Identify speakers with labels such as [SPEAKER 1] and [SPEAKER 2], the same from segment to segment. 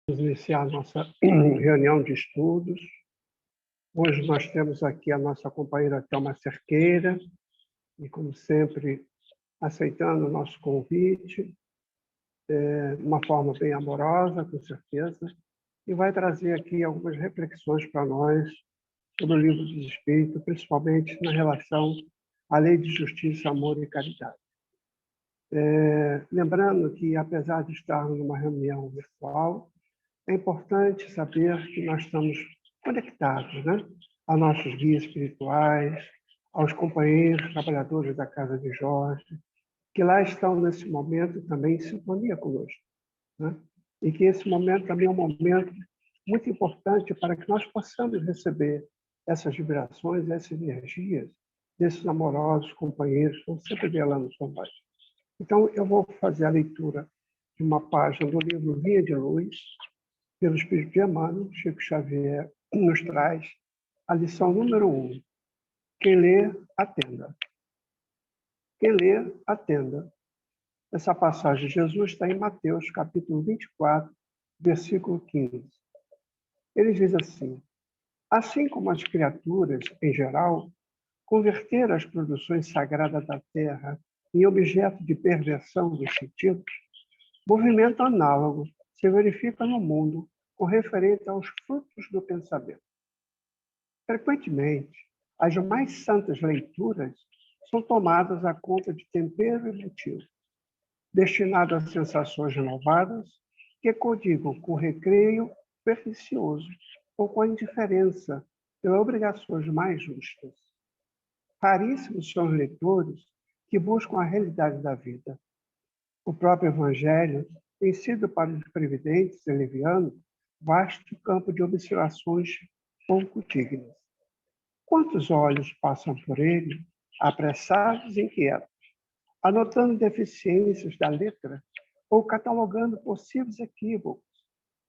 [SPEAKER 1] Vamos iniciar a nossa reunião de estudos. Hoje nós temos aqui a nossa companheira Thelma Cerqueira, e, como sempre, aceitando o nosso convite, de uma forma bem amorosa, com certeza, e vai trazer aqui algumas reflexões para nós sobre o Livro dos Espíritos, principalmente na relação à lei de justiça, amor e caridade. Lembrando que, apesar de estarmos numa reunião virtual, é importante saber que nós estamos conectados, né? A nossos guias espirituais, aos companheiros trabalhadores da Casa de Jorge, que lá estão nesse momento também em sintonia conosco, né? E que esse momento também é um momento muito importante para que nós possamos receber essas vibrações, essas energias desses amorosos companheiros que estão sempre velando por nós. Então, eu vou fazer a leitura de uma página do livro Via de Luz, pelo Espírito de Emmanuel. Chico Xavier nos traz a lição número 1. Quem lê, atenda. Quem lê, atenda. Essa passagem de Jesus está em Mateus, capítulo 24, versículo 15. Ele diz assim: assim como as criaturas, em geral, converteram as produções sagradas da terra em objeto de perversão dos sentidos, movimento análogo se verifica no mundo com referente aos frutos do pensamento. Frequentemente, as mais santas leituras são tomadas à conta de tempero emotivo, destinado a sensações renovadas que codigam com o recreio pernicioso ou com a indiferença pelas obrigações mais justas. Raríssimos são os leitores que buscam a realidade da vida. O próprio Evangelho tem sido para os previdentes e levianos vasto campo de observações pouco dignas. Quantos olhos passam por ele, apressados e inquietos, anotando deficiências da letra ou catalogando possíveis equívocos,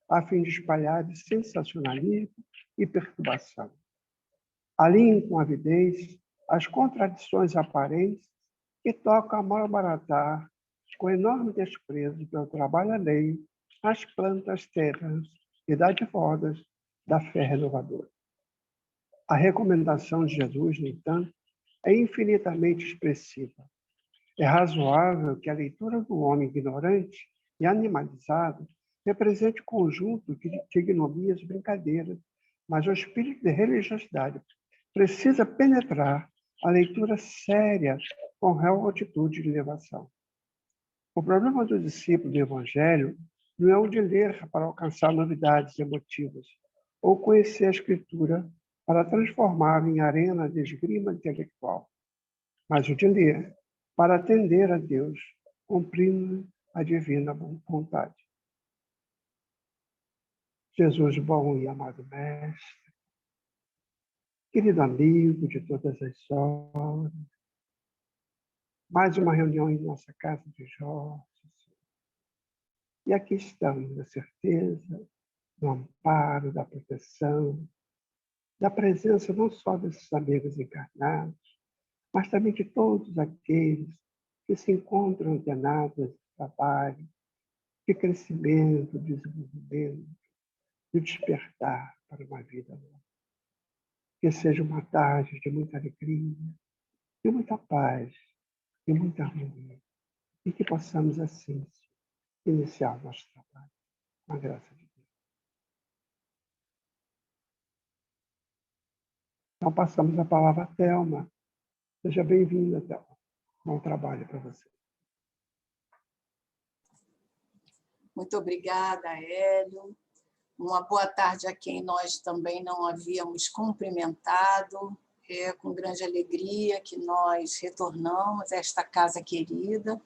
[SPEAKER 1] a fim de espalhar sensacionalismo e perturbação. Alinham com avidez as contradições aparentes que tocam a malbaratar com enorme desprezo pelo trabalho alheio as plantas terras e dadivodas da fé renovadora. A recomendação de Jesus, no entanto, é infinitamente expressiva. É razoável que a leitura do homem ignorante e animalizado represente conjunto de ignominias e brincadeiras, mas o espírito de religiosidade precisa penetrar a leitura séria com real atitude de elevação. O problema do discípulo do Evangelho não é o de ler para alcançar novidades emotivas ou conhecer a Escritura para transformá-la em arena de esgrima intelectual, mas o de ler para atender a Deus, cumprindo a divina vontade. Jesus, bom e amado Mestre, querido amigo de todas as horas, mais uma reunião em nossa Casa de Jorge. E aqui estamos, na certeza, do amparo, da proteção, da presença não só desses amigos encarnados, mas também de todos aqueles que se encontram antenados nesse trabalho de crescimento, desenvolvimento, de despertar para uma vida nova. Que seja uma tarde de muita alegria, de muita paz, de muita harmonia, e que possamos, assim, iniciar o nosso trabalho, com a graça de Deus. Então, passamos a palavra a Thelma. Seja bem-vinda, Thelma. Bom trabalho para você.
[SPEAKER 2] Muito obrigada, Hélio. Uma boa tarde a quem nós também não havíamos cumprimentado. É com grande alegria que nós retornamos a esta casa querida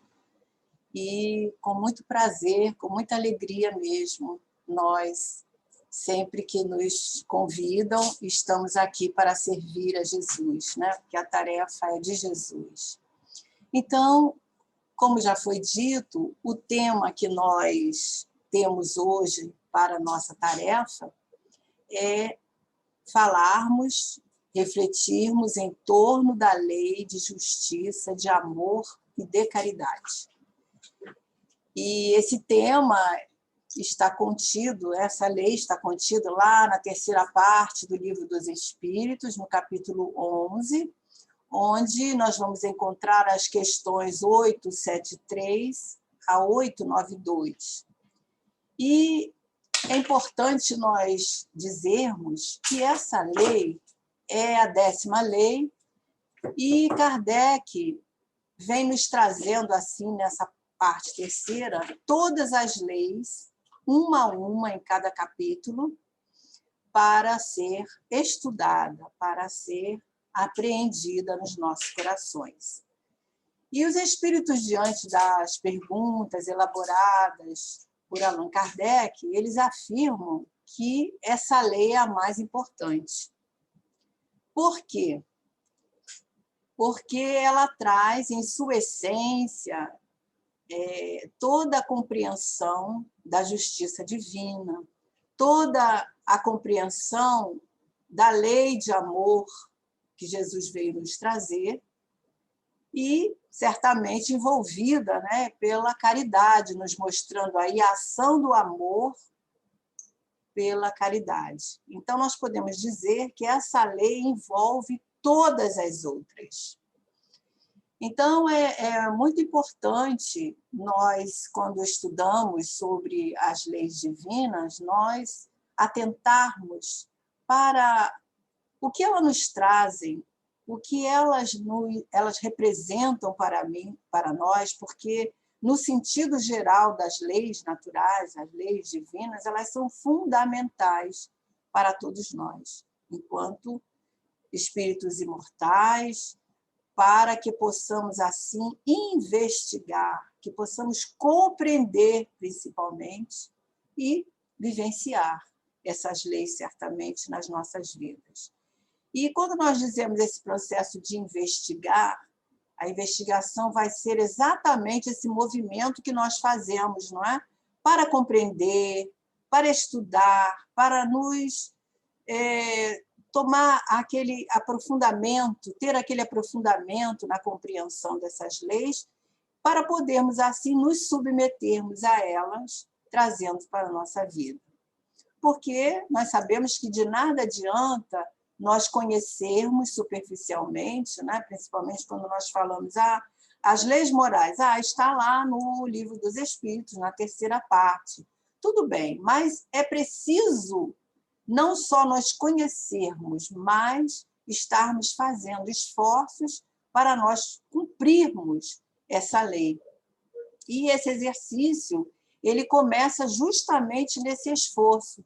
[SPEAKER 2] e com muito prazer, com muita alegria mesmo, nós, sempre que nos convidam, estamos aqui para servir a Jesus, né? Porque a tarefa é de Jesus. Então, como já foi dito, o tema que nós temos hoje para a nossa tarefa é falarmos, refletirmos em torno da lei de justiça, de amor e de caridade. E esse tema está contido, essa lei está contida lá na terceira parte do Livro dos Espíritos, no capítulo 11, onde nós vamos encontrar as questões 873 a 892. E é importante nós dizermos que essa lei é a 10ª lei e Kardec vem nos trazendo, assim, nessa parte terceira, todas as leis, uma a uma em cada capítulo, para ser estudada, para ser apreendida nos nossos corações. E os espíritos, diante das perguntas elaboradas por Allan Kardec, eles afirmam que essa lei é a mais importante. Por quê? Porque ela traz, em sua essência, toda a compreensão da justiça divina, toda a compreensão da lei de amor que Jesus veio nos trazer e, certamente, envolvida, né, pela caridade, nos mostrando aí a ação do amor pela caridade. Então, nós podemos dizer que essa lei envolve todas as outras. Então, é muito importante nós, quando estudamos sobre as leis divinas, nós atentarmos para o que elas nos trazem, o que elas representam para mim, para nós, porque, no sentido geral das leis naturais, as leis divinas, elas são fundamentais para todos nós, enquanto espíritos imortais, para que possamos, assim, investigar, que possamos compreender, principalmente, e vivenciar essas leis, certamente, nas nossas vidas. E, quando nós dizemos esse processo de investigar, a investigação vai ser exatamente esse movimento que nós fazemos, não é? Para compreender, para estudar, para nos tomar aquele aprofundamento, ter aquele aprofundamento na compreensão dessas leis, para podermos, assim, nos submetermos a elas, trazendo para a nossa vida. Porque nós sabemos que de nada adianta nós conhecermos superficialmente, né? Principalmente quando nós falamos as leis morais, está lá no Livro dos Espíritos, na terceira parte. Tudo bem, mas é preciso não só nós conhecermos, mas estarmos fazendo esforços para nós cumprirmos essa lei. E esse exercício, ele começa justamente nesse esforço,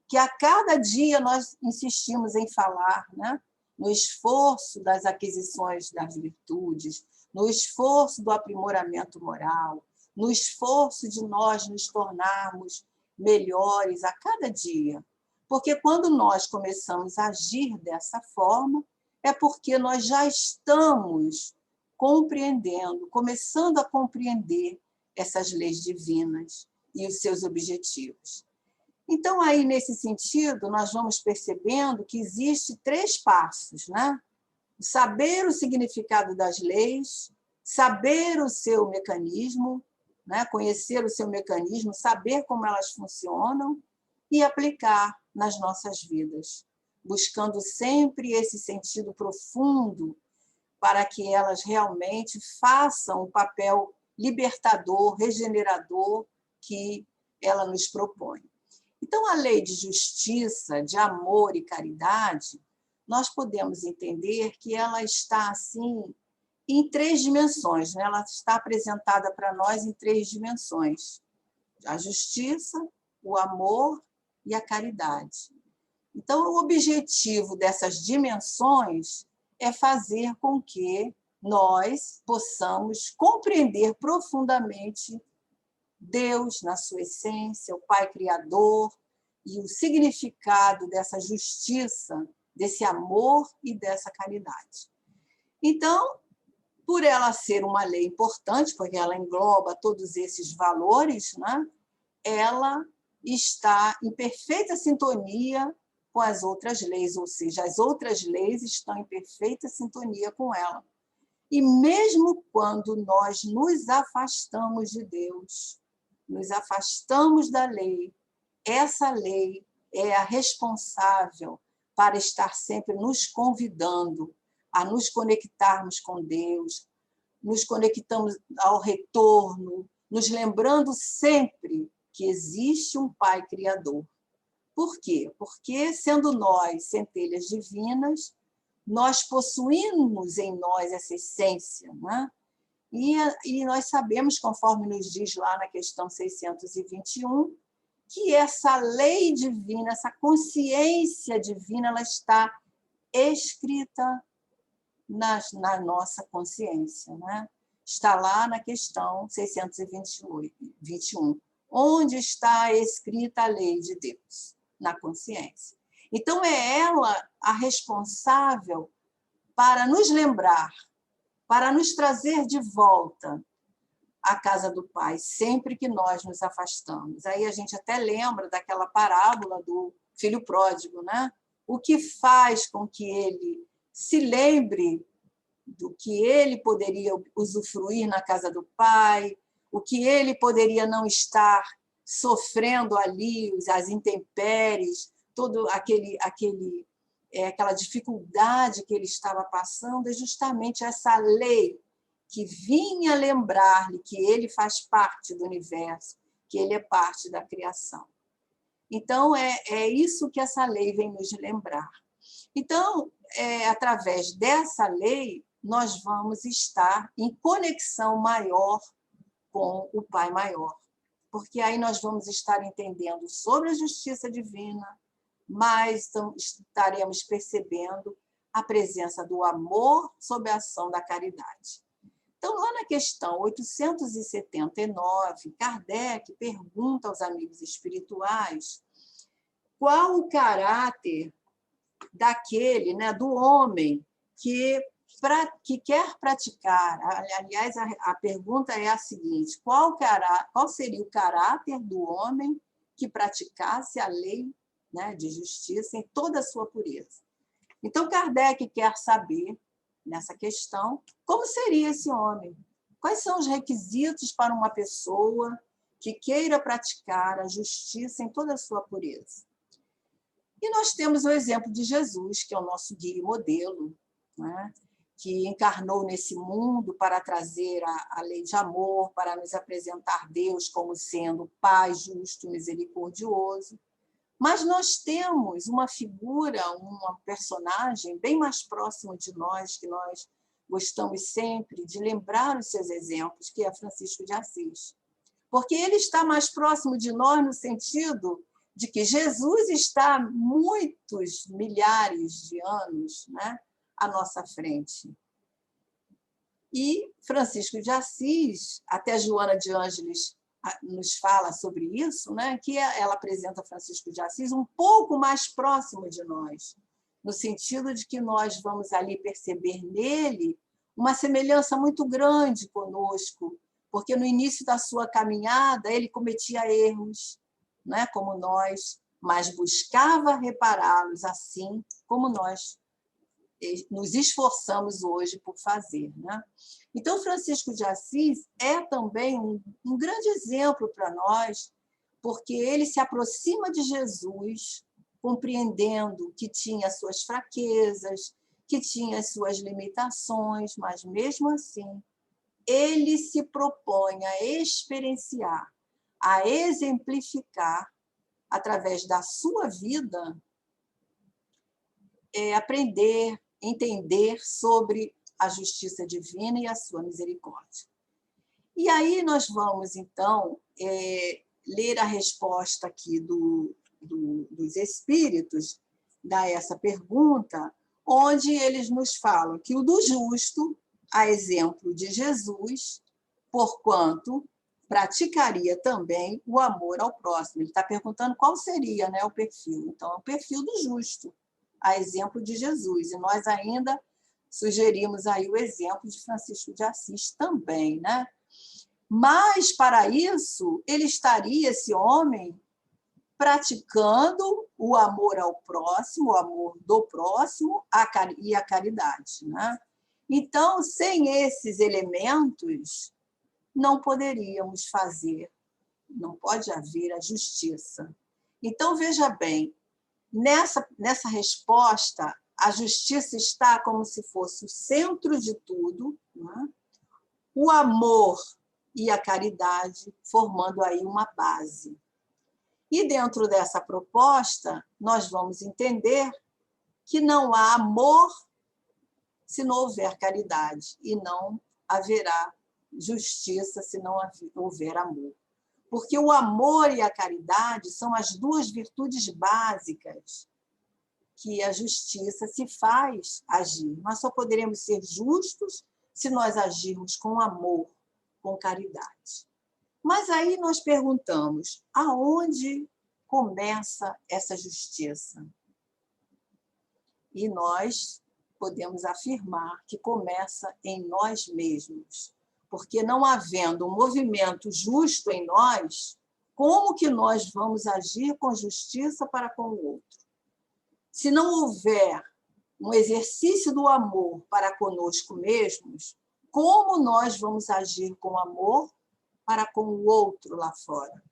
[SPEAKER 2] que a cada dia nós insistimos em falar, né? No esforço das aquisições das virtudes, no esforço do aprimoramento moral, no esforço de nós nos tornarmos melhores a cada dia. Porque quando nós começamos a agir dessa forma, é porque nós já estamos compreendendo, começando a compreender essas leis divinas e os seus objetivos. Então, aí, nesse sentido, nós vamos percebendo que existe 3 passos, né? Saber o significado das leis, saber o seu mecanismo, né? Conhecer o seu mecanismo, saber como elas funcionam e aplicar nas nossas vidas, buscando sempre esse sentido profundo para que elas realmente façam o papel libertador, regenerador que ela nos propõe. Então, a lei de justiça, de amor e caridade, nós podemos entender que ela está, assim, em 3 dimensões, né? Ela está apresentada para nós em 3 dimensões: a justiça, o amor e a caridade. Então, o objetivo dessas dimensões é fazer com que nós possamos compreender profundamente Deus na sua essência, o Pai Criador, e o significado dessa justiça, desse amor e dessa caridade. Então, por ela ser uma lei importante, porque ela engloba todos esses valores, né? Ela está em perfeita sintonia com as outras leis, ou seja, as outras leis estão em perfeita sintonia com ela. E mesmo quando nós nos afastamos de Deus, nos afastamos da lei, essa lei é a responsável para estar sempre nos convidando a nos conectarmos com Deus, nos conectamos ao retorno, nos lembrando sempre que existe um Pai Criador. Por quê? Porque, sendo nós centelhas divinas, nós possuímos em nós essa essência, né? E nós sabemos, conforme nos diz lá na questão 621, que essa lei divina, essa consciência divina, ela está escrita na nossa consciência, né? Está lá na questão 621. Onde está escrita a lei de Deus? Na consciência. Então, é ela a responsável para nos lembrar, para nos trazer de volta à casa do Pai, sempre que nós nos afastamos. Aí a gente até lembra daquela parábola do filho pródigo, né? O que faz com que ele se lembre do que ele poderia usufruir na casa do Pai, o que ele poderia não estar sofrendo ali, as intempéries, todo aquela dificuldade que ele estava passando, é justamente essa lei que vinha lembrar-lhe que ele faz parte do universo, que ele é parte da criação. Então, é isso que essa lei vem nos lembrar. Então, através dessa lei, nós vamos estar em conexão maior com o Pai Maior, porque aí nós vamos estar entendendo sobre a justiça divina, mas estaremos percebendo a presença do amor sob a ação da caridade. Então, lá na questão 879, Kardec pergunta aos amigos espirituais qual o caráter daquele, né, do homem que quer praticar. Aliás, a pergunta é a seguinte: qual seria o caráter do homem que praticasse a lei, né, de justiça em toda a sua pureza? Então, Kardec quer saber, nessa questão, como seria esse homem? Quais são os requisitos para uma pessoa que queira praticar a justiça em toda a sua pureza? E nós temos o exemplo de Jesus, que é o nosso guia e modelo, né? Que encarnou nesse mundo para trazer a lei de amor, para nos apresentar Deus como sendo Pai justo, misericordioso. Mas nós temos uma figura, uma personagem bem mais próximo de nós, que nós gostamos sempre de lembrar os seus exemplos, que é Francisco de Assis. Porque ele está mais próximo de nós no sentido de que Jesus está muitos milhares de anos, né, à nossa frente. E Francisco de Assis, até Joana de Ângeles nos fala sobre isso, né, que ela apresenta Francisco de Assis um pouco mais próximo de nós, no sentido de que nós vamos ali perceber nele uma semelhança muito grande conosco, porque no início da sua caminhada ele cometia erros, né, como nós, mas buscava repará-los assim como nós nos esforçamos hoje por fazer, né? Então, Francisco de Assis é também um grande exemplo para nós, porque ele se aproxima de Jesus, compreendendo que tinha suas fraquezas, que tinha as suas limitações, mas, mesmo assim, ele se propõe a experienciar, a exemplificar, através da sua vida, aprender, entender sobre a justiça divina e a sua misericórdia. E aí nós vamos, então, ler a resposta aqui dos espíritos a essa pergunta, onde eles nos falam que o do justo, a exemplo de Jesus, porquanto praticaria também o amor ao próximo. Ele está perguntando qual seria, né, o perfil. Então, é o perfil do justo, a exemplo de Jesus. E nós ainda sugerimos aí o exemplo de Francisco de Assis também, né? Mas, para isso, ele estaria, esse homem, praticando o amor ao próximo, o amor do próximo e a caridade, né? Então, sem esses elementos, não poderíamos fazer não pode haver a justiça. Então, veja bem, nessa resposta, a justiça está como se fosse o centro de tudo, né? O amor e a caridade formando aí uma base. E dentro dessa proposta, nós vamos entender que não há amor se não houver caridade, e não haverá justiça se não houver amor. Porque o amor e a caridade são as duas virtudes básicas que a justiça se faz agir. Nós só poderemos ser justos se nós agirmos com amor, com caridade. Mas aí nós perguntamos, aonde começa essa justiça? E nós podemos afirmar que começa em nós mesmos, porque não havendo um movimento justo em nós, como que nós vamos agir com justiça para com o outro? Se não houver um exercício do amor para conosco mesmos, como nós vamos agir com amor para com o outro lá fora?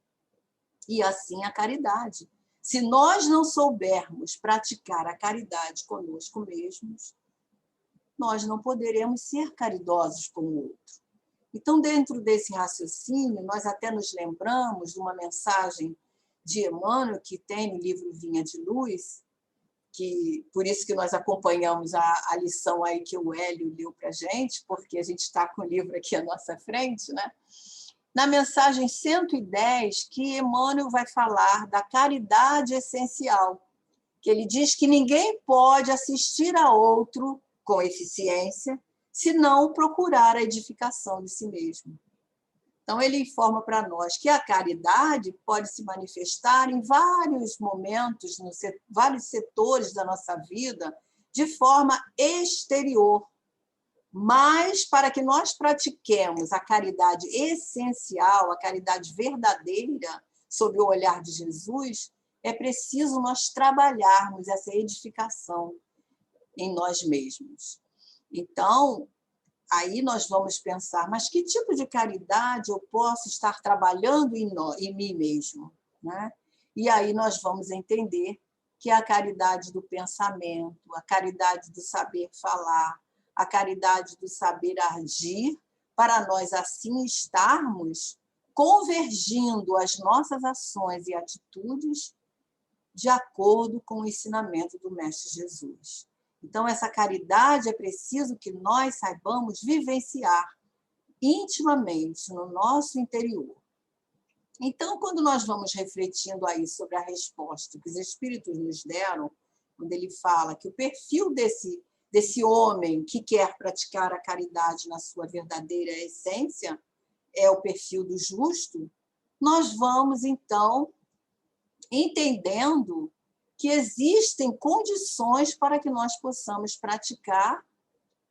[SPEAKER 2] E assim a caridade. Se nós não soubermos praticar a caridade conosco mesmos, nós não poderemos ser caridosos com o outro. Então, dentro desse raciocínio, nós até nos lembramos de uma mensagem de Emmanuel, que tem no livro Vinha de Luz, que, por isso que nós acompanhamos a lição aí que o Hélio leu para a gente, porque a gente está com o livro aqui à nossa frente, né? Na mensagem 110, que Emmanuel vai falar da caridade essencial, que ele diz que ninguém pode assistir a outro com eficiência se não procurar a edificação de si mesmo. Então, ele informa para nós que a caridade pode se manifestar em vários momentos, vários setores da nossa vida, de forma exterior. Mas, para que nós pratiquemos a caridade essencial, a caridade verdadeira, sob o olhar de Jesus, é preciso nós trabalharmos essa edificação em nós mesmos. Então, aí nós vamos pensar, mas que tipo de caridade eu posso estar trabalhando em mim mesmo? Né? E aí nós vamos entender que é a caridade do pensamento, a caridade do saber falar, a caridade do saber agir, para nós assim estarmos convergindo as nossas ações e atitudes de acordo com o ensinamento do Mestre Jesus. Então, essa caridade é preciso que nós saibamos vivenciar intimamente no nosso interior. Então, quando nós vamos refletindo aí sobre a resposta que os Espíritos nos deram, quando ele fala que o perfil desse homem que quer praticar a caridade na sua verdadeira essência é o perfil do justo, nós vamos, então, entendendo que existem condições para que nós possamos praticar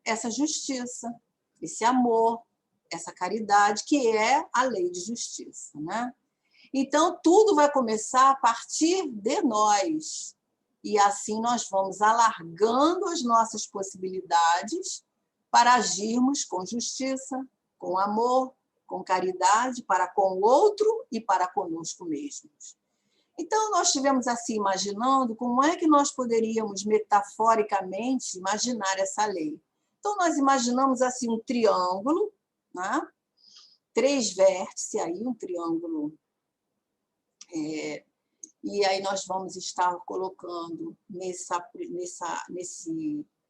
[SPEAKER 2] essa justiça, esse amor, essa caridade, que é a lei de justiça, né? Então, tudo vai começar a partir de nós. E assim nós vamos alargando as nossas possibilidades para agirmos com justiça, com amor, com caridade, para com o outro e para conosco mesmos. Então, nós estivemos assim imaginando como é que nós poderíamos, metaforicamente, imaginar essa lei. Então, nós imaginamos assim um triângulo, né? 3 vértices, aí um triângulo. E aí nós vamos estar colocando nesse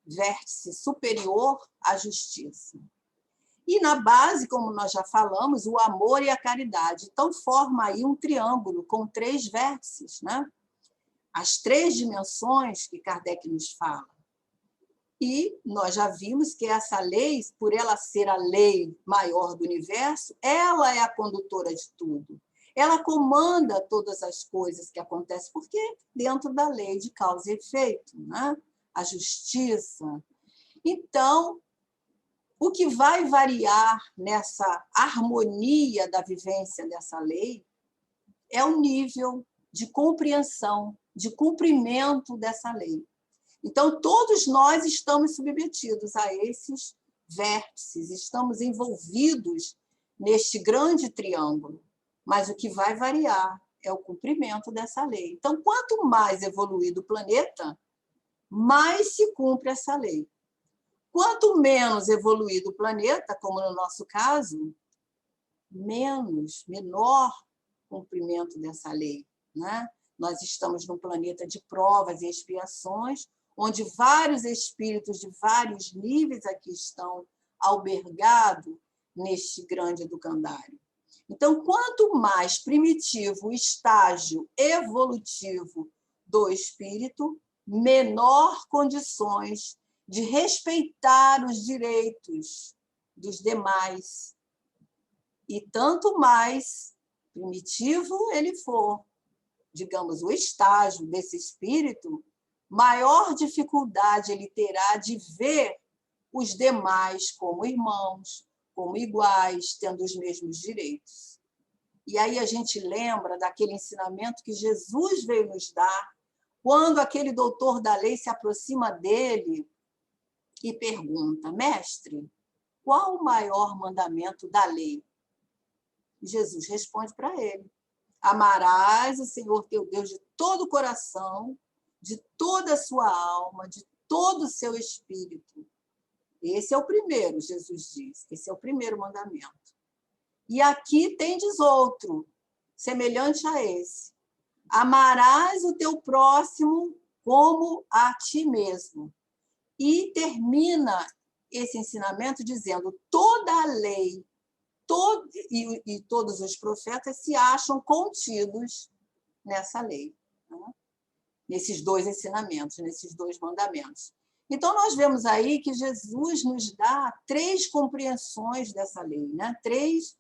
[SPEAKER 2] vértice superior a justiça. E na base, como nós já falamos, o amor e a caridade. Então, forma aí um triângulo com 3 vértices, né? As 3 dimensões que Kardec nos fala. E nós já vimos que essa lei, por ela ser a lei maior do universo, ela é a condutora de tudo. Ela comanda todas as coisas que acontecem, porque dentro da lei de causa e efeito, né? A justiça. Então, o que vai variar nessa harmonia da vivência dessa lei é o nível de compreensão, de cumprimento dessa lei. Então, todos nós estamos submetidos a esses vértices, estamos envolvidos neste grande triângulo. mas o que vai variar é o cumprimento dessa lei. Então, quanto mais evoluído o planeta, mais se cumpre essa lei. Quanto menos evoluído o planeta, como no nosso caso, menor cumprimento dessa lei, né? Nós estamos num planeta de provas e expiações, onde vários espíritos de vários níveis aqui estão albergados neste grande educandário. Então, quanto mais primitivo o estágio evolutivo do espírito, menor condições de respeitar os direitos dos demais. E tanto mais primitivo ele for, digamos, o estágio desse espírito, maior dificuldade ele terá de ver os demais como irmãos, como iguais, tendo os mesmos direitos. E aí a gente lembra daquele ensinamento que Jesus veio nos dar, quando aquele doutor da lei se aproxima dele e pergunta: mestre, qual o maior mandamento da lei? E Jesus responde para ele: amarás o Senhor teu Deus de todo o coração, de toda a sua alma, de todo o seu espírito. Esse é o primeiro, Jesus diz. Esse é o primeiro mandamento. E aqui tendes outro, semelhante a esse. Amarás o teu próximo como a ti mesmo. E termina esse ensinamento dizendo: toda a lei e todos os profetas se acham contidos nessa lei, né? Nesses dois ensinamentos, nesses dois mandamentos. Então, nós vemos aí que Jesus nos dá 3 compreensões dessa lei, né? Três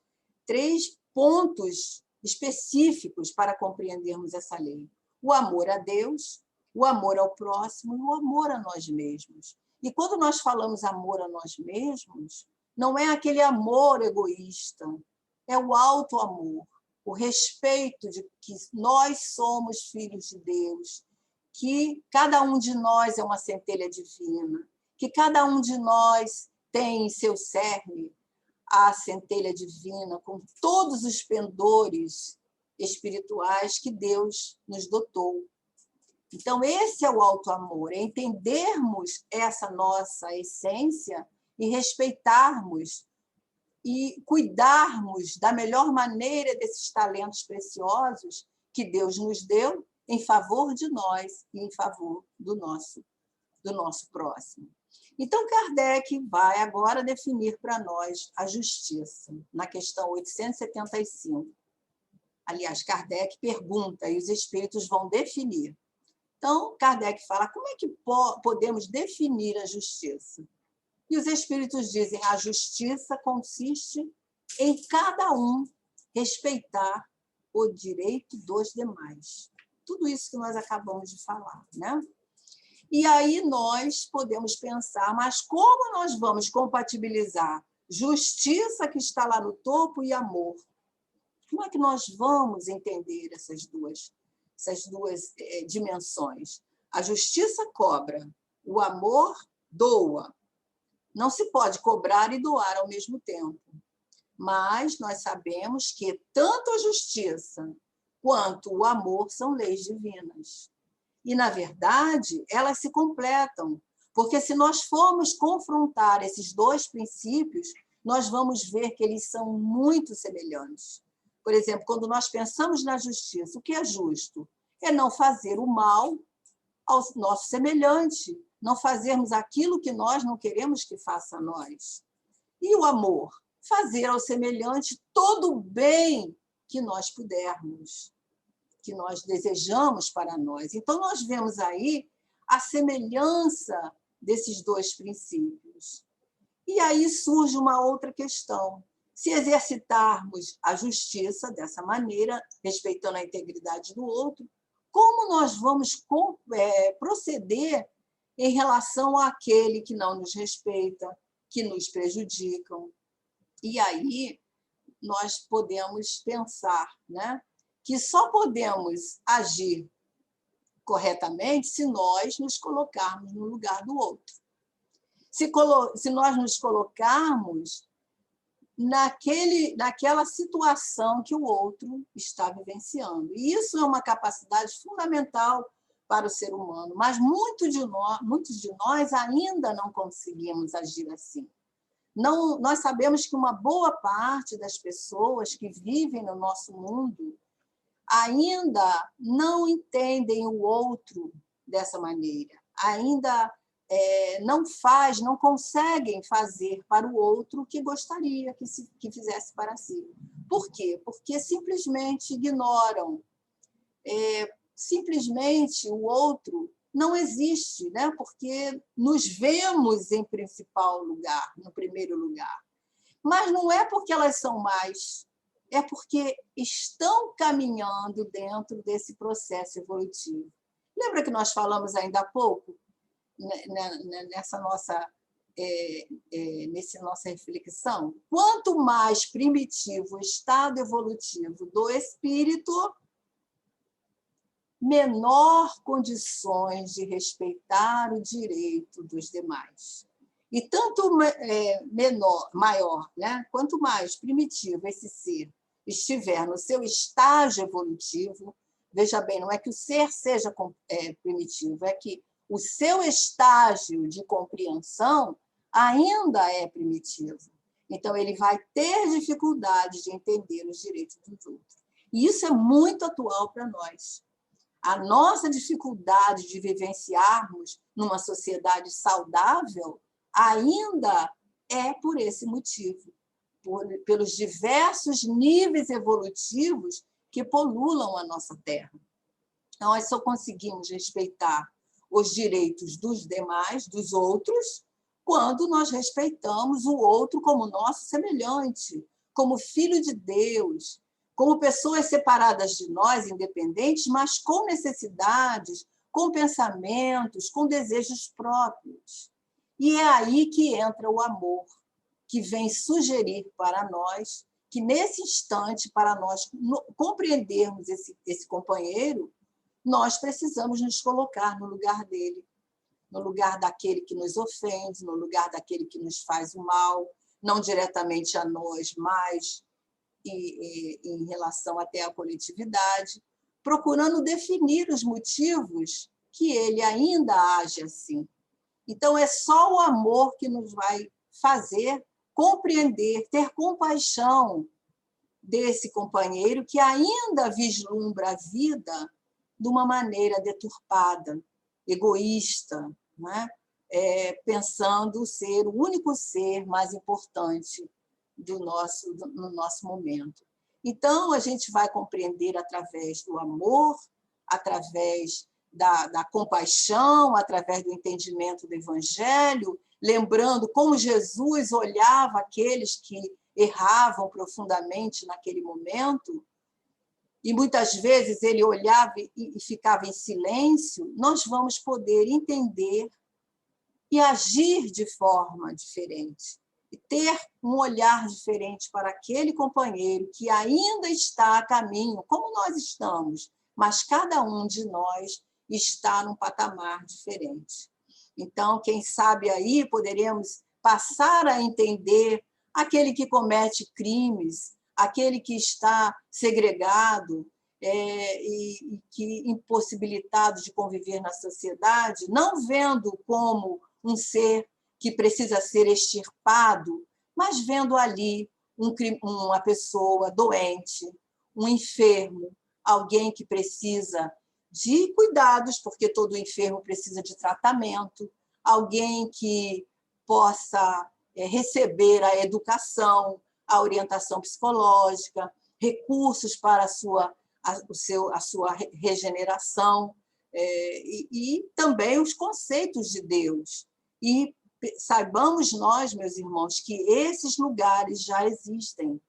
[SPEAKER 2] pontos específicos para compreendermos essa lei. O amor a Deus, o amor ao próximo e o amor a nós mesmos. E quando nós falamos amor a nós mesmos, não é aquele amor egoísta, é o auto-amor, o respeito de que nós somos filhos de Deus, que cada um de nós é uma centelha divina, que cada um de nós tem em seu cerne a centelha divina, com todos os pendores espirituais que Deus nos dotou. Então, esse é o auto-amor, é entendermos essa nossa essência e respeitarmos e cuidarmos da melhor maneira desses talentos preciosos que Deus nos deu em favor de nós e em favor do nosso próximo. Então, Kardec vai agora definir para nós a justiça, na questão 875. Aliás, Kardec pergunta e os espíritos vão definir. Então, Kardec fala: como é que podemos definir a justiça? E os espíritos dizem: a justiça consiste em cada um respeitar o direito dos demais. Tudo isso que nós acabamos de falar, né? E aí nós podemos pensar: mas como nós vamos compatibilizar justiça, que está lá no topo, e amor? Como é que nós vamos entender essas duas dimensões? A justiça cobra, o amor doa. Não se pode cobrar e doar ao mesmo tempo. Mas nós sabemos que tanto a justiça quanto o amor são leis divinas. E, na verdade, elas se completam, porque se nós formos confrontar esses dois princípios, nós vamos ver que eles são muito semelhantes. Por exemplo, quando nós pensamos na justiça, o que é justo? É não fazer o mal ao nosso semelhante, não fazermos aquilo que nós não queremos que faça a nós. E o amor? Fazer ao semelhante todo o bem que nós pudermos, que nós desejamos para nós. Então, nós vemos aí a semelhança desses dois princípios. E aí surge uma outra questão. Se exercitarmos a justiça dessa maneira, respeitando a integridade do outro, como nós vamos proceder em relação àquele que não nos respeita, que nos prejudicam? E aí nós podemos pensar, né, que só podemos agir corretamente se nós nos colocarmos no lugar do outro. Se nós nos colocarmos naquela situação que o outro está vivenciando. E isso é uma capacidade fundamental para o ser humano, mas muitos de nós ainda não conseguimos agir assim. Não, nós sabemos que uma boa parte das pessoas que vivem no nosso mundo ainda não entendem o outro dessa maneira, ainda não conseguem fazer para o outro o que gostaria que fizesse para si. Por quê? Porque simplesmente ignoram, simplesmente o outro não existe, né? Porque nos vemos em principal lugar, no primeiro lugar. Mas não é porque elas são más, é porque estão caminhando dentro desse processo evolutivo. Lembra que nós falamos ainda há pouco, nessa nossa reflexão? Quanto mais primitivo o estado evolutivo do espírito, menor condições de respeitar o direito dos demais. E tanto maior, né? Quanto mais primitivo esse ser estiver no seu estágio evolutivo, veja bem, não é que o ser seja primitivo, é que o seu estágio de compreensão ainda é primitivo. Então, ele vai ter dificuldade de entender os direitos dos outros. E isso é muito atual para nós. A nossa dificuldade de vivenciarmos numa sociedade saudável ainda é por esse motivo, pelos diversos níveis evolutivos que pululam a nossa Terra. Nós só conseguimos respeitar os direitos dos demais, dos outros, quando nós respeitamos o outro como nosso semelhante, como filho de Deus, como pessoas separadas de nós, independentes, mas com necessidades, com pensamentos, com desejos próprios. E é aí que entra o amor, que vem sugerir para nós que, nesse instante, para nós compreendermos esse companheiro, nós precisamos nos colocar no lugar dele, no lugar daquele que nos ofende, no lugar daquele que nos faz o mal, não diretamente a nós, mas em relação até à coletividade, procurando definir os motivos que ele ainda age assim. Então, é só o amor que nos vai fazer compreender, ter compaixão desse companheiro que ainda vislumbra a vida de uma maneira deturpada, egoísta, né? Pensando ser o único ser mais importante no nosso momento. Então, a gente vai compreender através do amor, através da compaixão, através do entendimento do Evangelho, lembrando como Jesus olhava aqueles que erravam profundamente naquele momento, e muitas vezes ele olhava e ficava em silêncio, nós vamos poder entender e agir de forma diferente, e ter um olhar diferente para aquele companheiro que ainda está a caminho, como nós estamos, mas cada um de nós está num patamar diferente. Então, quem sabe aí poderemos passar a entender aquele que comete crimes, aquele que está segregado e que impossibilitado de conviver na sociedade, não vendo como um ser que precisa ser extirpado, mas vendo ali uma pessoa doente, um enfermo, alguém que precisa de cuidados, porque todo enfermo precisa de tratamento, alguém que possa receber a educação, a orientação psicológica, recursos para a sua regeneração, e também os conceitos de Deus. E saibamos nós, meus irmãos, que esses lugares já existem,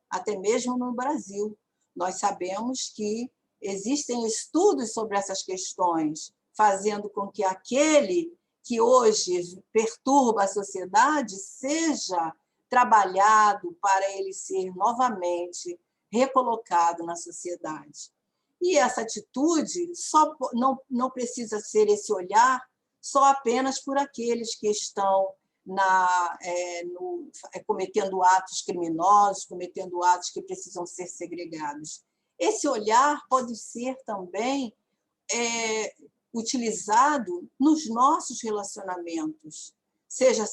[SPEAKER 2] até mesmo no Brasil. Nós sabemos que existem estudos sobre essas questões, fazendo com que aquele que hoje perturba a sociedade seja trabalhado para ele ser novamente recolocado na sociedade. E essa atitude não precisa ser esse olhar só apenas por aqueles que estão cometendo atos criminosos, cometendo atos que precisam ser segregados. Esse olhar pode ser também utilizado nos nossos relacionamentos, seja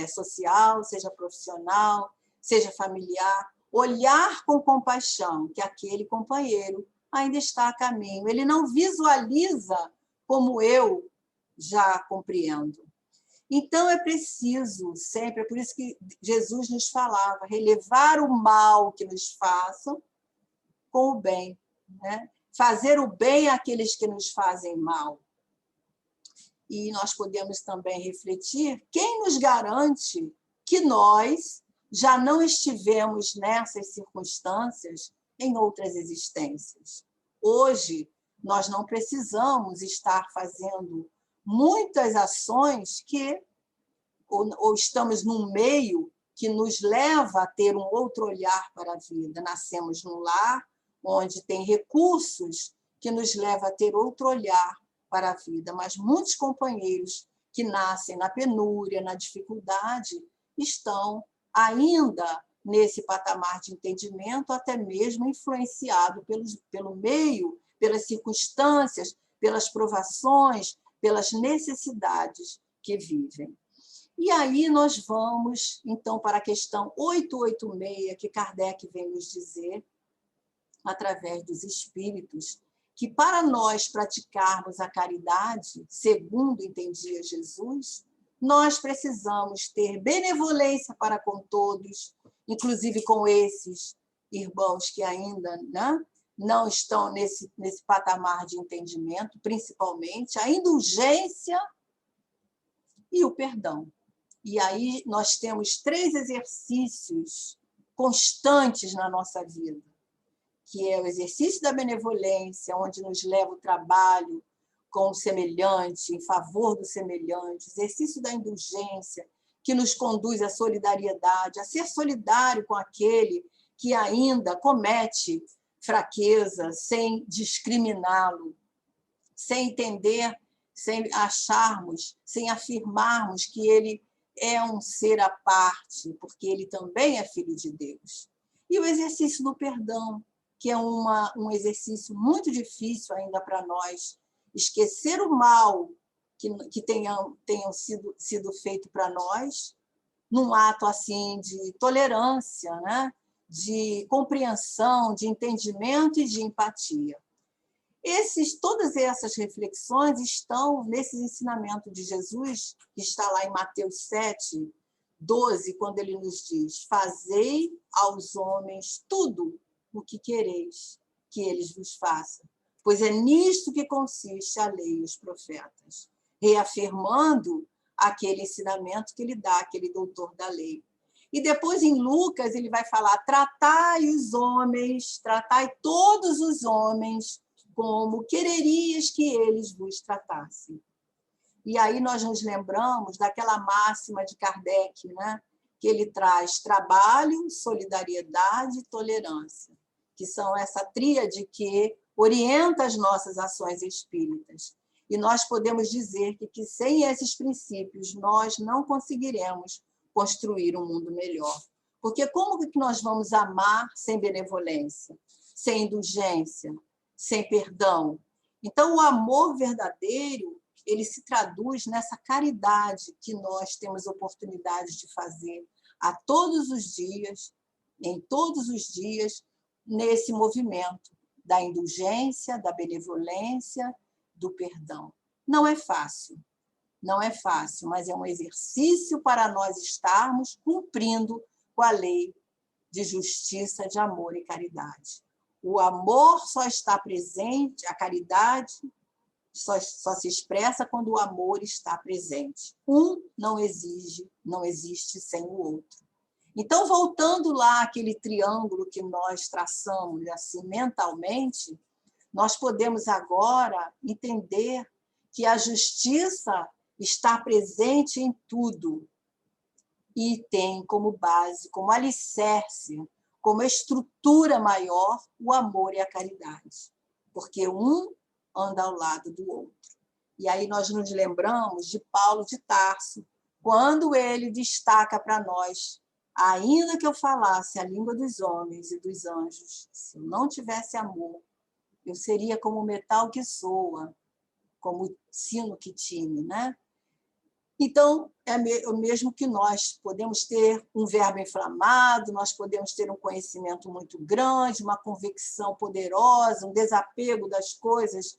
[SPEAKER 2] social, seja profissional, seja familiar. Olhar com compaixão que aquele companheiro ainda está a caminho. Ele não visualiza como eu já compreendo. Então, é preciso sempre, é por isso que Jesus nos falava, relevar o mal que nos façam com o bem, né? Fazer o bem àqueles que nos fazem mal. E nós podemos também refletir, quem nos garante que nós já não estivemos nessas circunstâncias em outras existências? Hoje, nós não precisamos estar fazendo muitas ações ou estamos num meio que nos leva a ter um outro olhar para a vida. Nascemos num lar onde tem recursos que nos leva a ter outro olhar para a vida, mas muitos companheiros que nascem na penúria, na dificuldade, estão ainda nesse patamar de entendimento, até mesmo influenciado pelo meio, pelas circunstâncias, pelas provações, pelas necessidades que vivem. E aí nós vamos, então, para a questão 886, que Kardec vem nos dizer, através dos espíritos, que para nós praticarmos a caridade, segundo entendia Jesus, nós precisamos ter benevolência para com todos, inclusive com esses irmãos que ainda, né, não estão nesse patamar de entendimento, principalmente a indulgência e o perdão. E aí nós temos 3 exercícios constantes na nossa vida, que é o exercício da benevolência, onde nos leva o trabalho com o semelhante, em favor do semelhante, o exercício da indulgência, que nos conduz à solidariedade, a ser solidário com aquele que ainda comete fraqueza, sem discriminá-lo, sem entender, sem acharmos, sem afirmarmos que ele é um ser à parte, porque ele também é filho de Deus. E o exercício do perdão, que é um exercício muito difícil ainda para nós, esquecer o mal que tenham sido feito para nós, num ato assim de tolerância, né? De compreensão, de entendimento e de empatia. Todas essas reflexões estão nesse ensinamento de Jesus, que está lá em Mateus 7, 12, quando ele nos diz: fazei aos homens tudo o que quereis que eles vos façam, pois é nisto que consiste a lei e os profetas, reafirmando aquele ensinamento que ele dá, aquele doutor da lei. E depois, em Lucas, ele vai falar: tratai os homens, tratai todos os homens como quererias que eles vos tratassem. E aí nós nos lembramos daquela máxima de Kardec, né? Que ele traz trabalho, solidariedade e tolerância, que são essa tríade que orienta as nossas ações espíritas. E nós podemos dizer que sem esses princípios nós não conseguiremos construir um mundo melhor. Porque como que nós vamos amar sem benevolência, sem indulgência, sem perdão? Então, o amor verdadeiro, ele se traduz nessa caridade que nós temos oportunidade de fazer a todos os dias, em todos os dias, nesse movimento da indulgência, da benevolência, do perdão. Não é fácil, mas é um exercício para nós estarmos cumprindo com a lei de justiça, de amor e caridade. O amor só está presente, a caridade só se expressa quando o amor está presente. Um não existe sem o outro. Então, voltando lá àquele triângulo que nós traçamos assim mentalmente, nós podemos agora entender que a justiça está presente em tudo e tem como base, como alicerce, como estrutura maior o amor e a caridade, porque um anda ao lado do outro. E aí nós nos lembramos de Paulo de Tarso, quando ele destaca para nós: ainda que eu falasse a língua dos homens e dos anjos, se eu não tivesse amor, eu seria como metal que soa, como sino que tine, né? Então, é o mesmo que nós podemos ter um verbo inflamado, nós podemos ter um conhecimento muito grande, uma convicção poderosa, um desapego das coisas,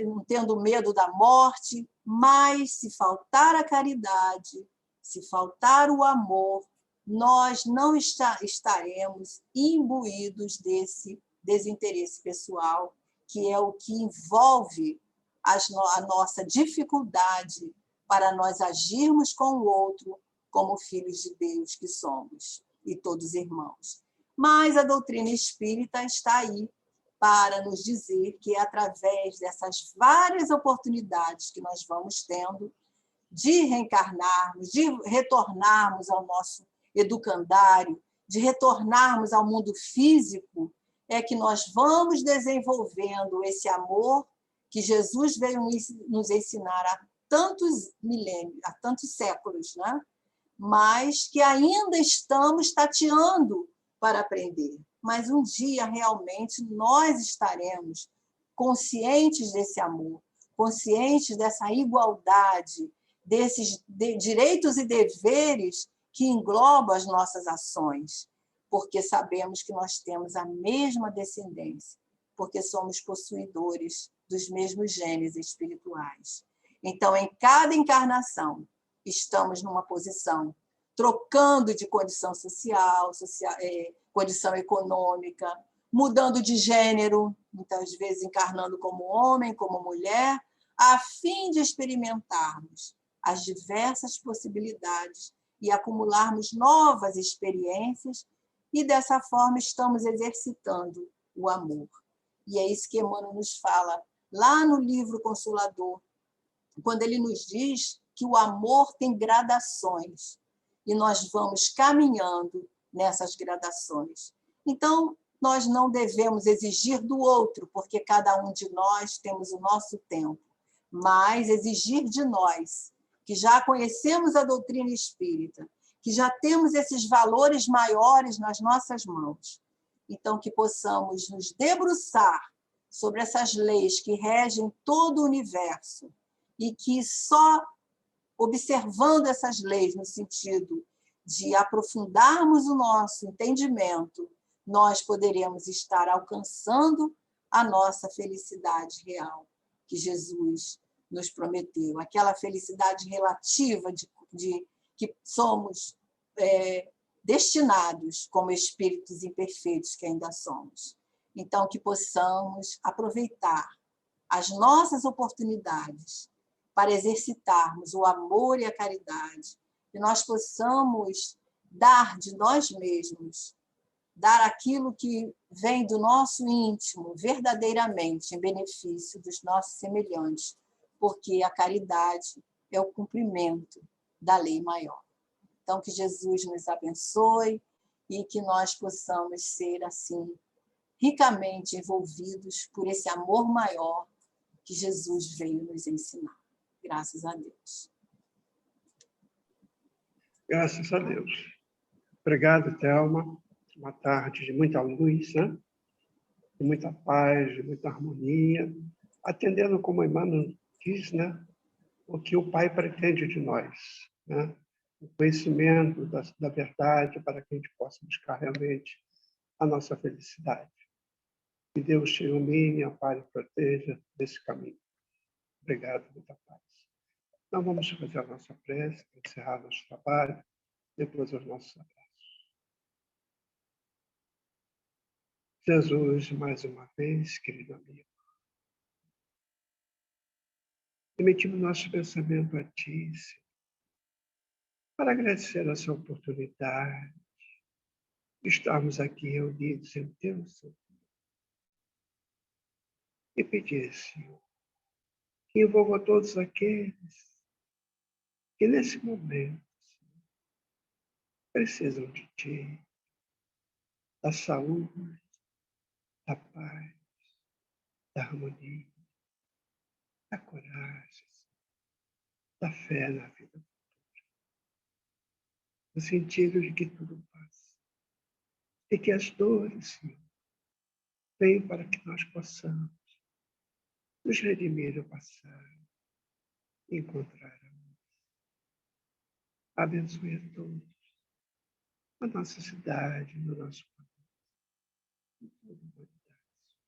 [SPEAKER 2] não tendo medo da morte, mas se faltar a caridade, se faltar o amor, nós não estaremos imbuídos desse desinteresse pessoal, que é o que envolve a nossa dificuldade para nós agirmos com o outro como filhos de Deus que somos, e todos irmãos. Mas a doutrina espírita está aí para nos dizer que é através dessas várias oportunidades que nós vamos tendo de reencarnarmos, de retornarmos ao nosso educandário, de retornarmos ao mundo físico, é que nós vamos desenvolvendo esse amor que Jesus veio nos ensinar há tantos milênios, há tantos séculos, né? Mas que ainda estamos tateando para aprender. Mas um dia, realmente, nós estaremos conscientes desse amor, conscientes dessa igualdade, desses direitos e deveres que englobam as nossas ações, porque sabemos que nós temos a mesma descendência, porque somos possuidores dos mesmos genes espirituais. Então, em cada encarnação, estamos numa posição, trocando de condição social, condição econômica, mudando de gênero, muitas vezes encarnando como homem, como mulher, a fim de experimentarmos as diversas possibilidades e acumularmos novas experiências, e dessa forma estamos exercitando o amor. E é isso que Emmanuel nos fala lá no livro Consolador, quando ele nos diz que o amor tem gradações e nós vamos caminhando nessas gradações. Então, nós não devemos exigir do outro, porque cada um de nós temos o nosso tempo, mas exigir de nós, que já conhecemos a doutrina espírita, que já temos esses valores maiores nas nossas mãos. Então, que possamos nos debruçar sobre essas leis que regem todo o universo, e que só observando essas leis no sentido de aprofundarmos o nosso entendimento, nós poderemos estar alcançando a nossa felicidade real, que Jesus nos prometeu, aquela felicidade relativa de que somos destinados como espíritos imperfeitos que ainda somos. Então, que possamos aproveitar as nossas oportunidades para exercitarmos o amor e a caridade, que nós possamos dar de nós mesmos, dar aquilo que vem do nosso íntimo, verdadeiramente, em benefício dos nossos semelhantes, porque a caridade é o cumprimento da lei maior. Então, que Jesus nos abençoe e que nós possamos ser, assim, ricamente envolvidos por esse amor maior que Jesus veio nos ensinar. Graças a Deus.
[SPEAKER 1] Graças a Deus. Obrigado, Thelma. Uma tarde de muita luz, né? De muita paz, de muita harmonia, atendendo, como Emmanuel diz, né? O que o Pai pretende de nós, né? O conhecimento da verdade para que a gente possa buscar realmente a nossa felicidade. Que Deus te ilumine, ampare e proteja nesse caminho. Obrigado, muita paz. Então, vamos fazer a nossa prece, para encerrar nosso trabalho, depois os nossos abraços. Jesus, mais uma vez, querido amigo, emitimos nosso pensamento a Ti, Senhor, para agradecer essa oportunidade de estarmos aqui reunidos em Teu Santo e pedir, Senhor, que envolva todos aqueles que nesse momento, Senhor, precisam de Ti, da saúde, da paz, da harmonia, da coragem, da fé na vida. no sentido de que tudo passa. E que as dores, Senhor, venham para que nós possamos nos redimir do passado e encontrar amor. Abençoe a todos, a nossa cidade, no nosso país, em toda a humanidade.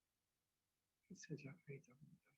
[SPEAKER 1] Que seja feita a vontade.